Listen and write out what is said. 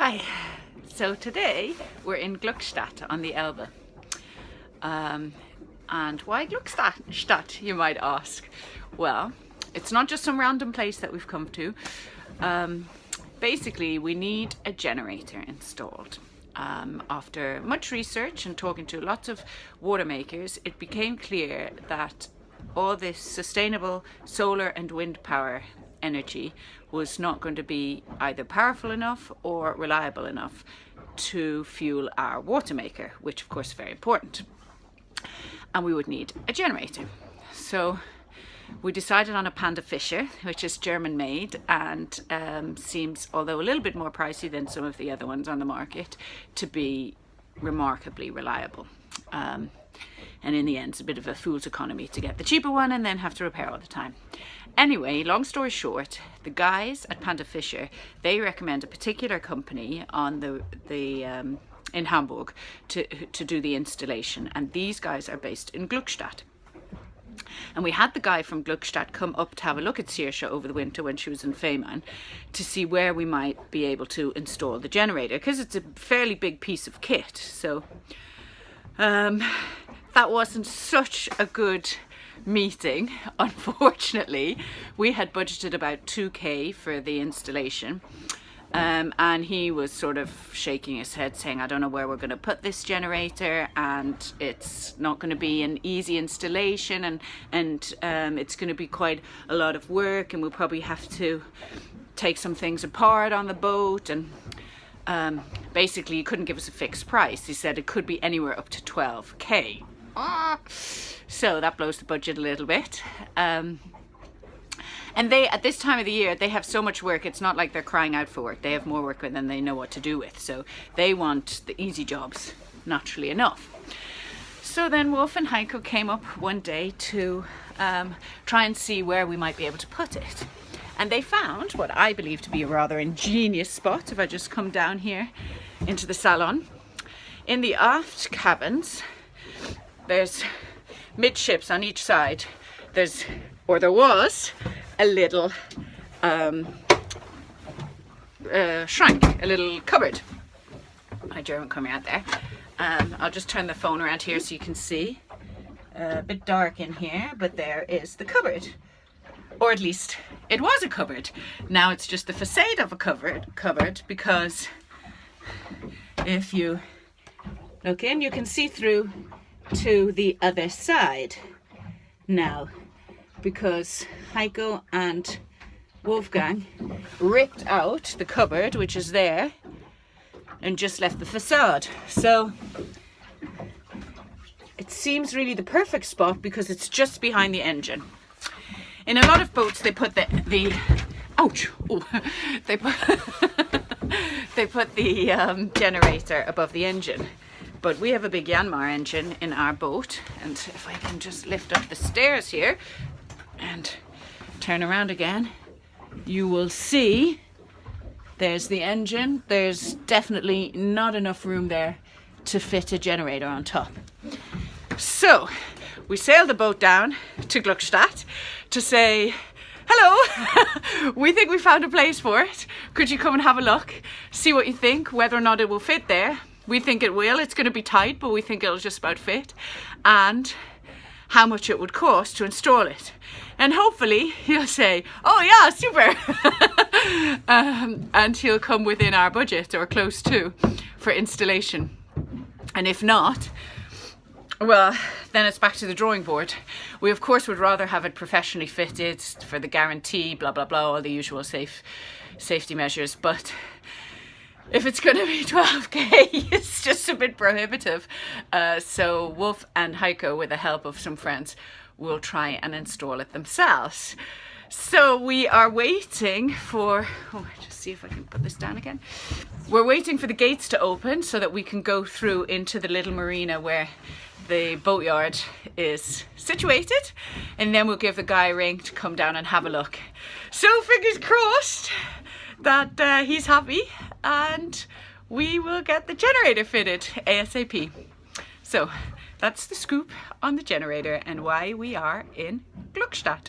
Hi, so today we're in Gluckstadt on the Elbe. And why Gluckstadt, you might ask? Well, it's not just some random place that we've come to. Basically, we need a generator installed. After much research and talking to lots of water makers, it became clear that all this sustainable solar and wind power energy was not going to be either powerful enough or reliable enough to fuel our water maker, which of course is very important. And we would need a generator. So we decided on a Panda Fischer, which is German made and seems, although a little bit more pricey than some of the other ones on the market, to be remarkably reliable. And in the end, it's a bit of a fool's economy to get the cheaper one and then have to repair all the time. Anyway, long story short, the guys at Panda Fischer, they recommend a particular company on in Hamburg to do the installation, and these guys are based in Gluckstadt. And we had the guy from Gluckstadt come up to have a look at Saoirse over the winter when she was in Fehmarn to see where we might be able to install the generator, because it's a fairly big piece of kit. So that wasn't such a good meeting, unfortunately. We had budgeted about 2k for the installation, and he was sort of shaking his head saying, I don't know where we're going to put this generator, and it's not going to be an easy installation, and it's going to be quite a lot of work, and we'll probably have to take some things apart on the boat, and basically he couldn't give us a fixed price. He said it could be anywhere up to 12k. So that blows the budget a little bit. And they, at this time of the year, they have so much work, it's not like they're crying out for work. They have more work than they know what to do with. So they want the easy jobs, naturally enough. So then Wolf and Heiko came up one day to try and see where we might be able to put it. And they found what I believe to be a rather ingenious spot. If I just come down here into the salon, in the aft cabins, there's midships on each side. There was a little shrink, a little cupboard. My German coming out there. I'll just turn the phone around here so you can see. A bit dark in here, but there is the cupboard. Or at least it was a cupboard. Now it's just the facade of a cupboard, because if you look in, you can see through to the other side now, because Heiko and Wolfgang ripped out the cupboard, which is there, and just left the facade. So it seems really the perfect spot because it's just behind the engine. In a lot of boats they put the ouch! Oh, they put the generator above the engine. But we have a big Yanmar engine in our boat, and if I can just lift up the stairs here and turn around again, you will see there's the engine. There's definitely not enough room there to fit a generator on top. So we sailed the boat down to Gluckstadt to say, hello, we think we found a place for it. Could you come and have a look, see what you think, whether or not it will fit there. We think it will. It's going to be tight, but we think it'll just about fit, and how much it would cost to install it. And hopefully he'll say, oh yeah, super. And he'll come within our budget or close to for installation. And if not, well, then it's back to the drawing board. We of course would rather have it professionally fitted for the guarantee, blah, blah, blah, all the usual safety measures. But if it's going to be 12k, it's just a bit prohibitive. So Wolf and Heiko, with the help of some friends, will try and install it themselves. So we are waiting for, just see if I can put this down again. We're waiting for the gates to open so that we can go through into the little marina where the boatyard is situated, and then we'll give the guy a ring to come down and have a look. So fingers crossed that he's happy and we will get the generator fitted ASAP. So that's the scoop on the generator and why we are in Gluckstadt.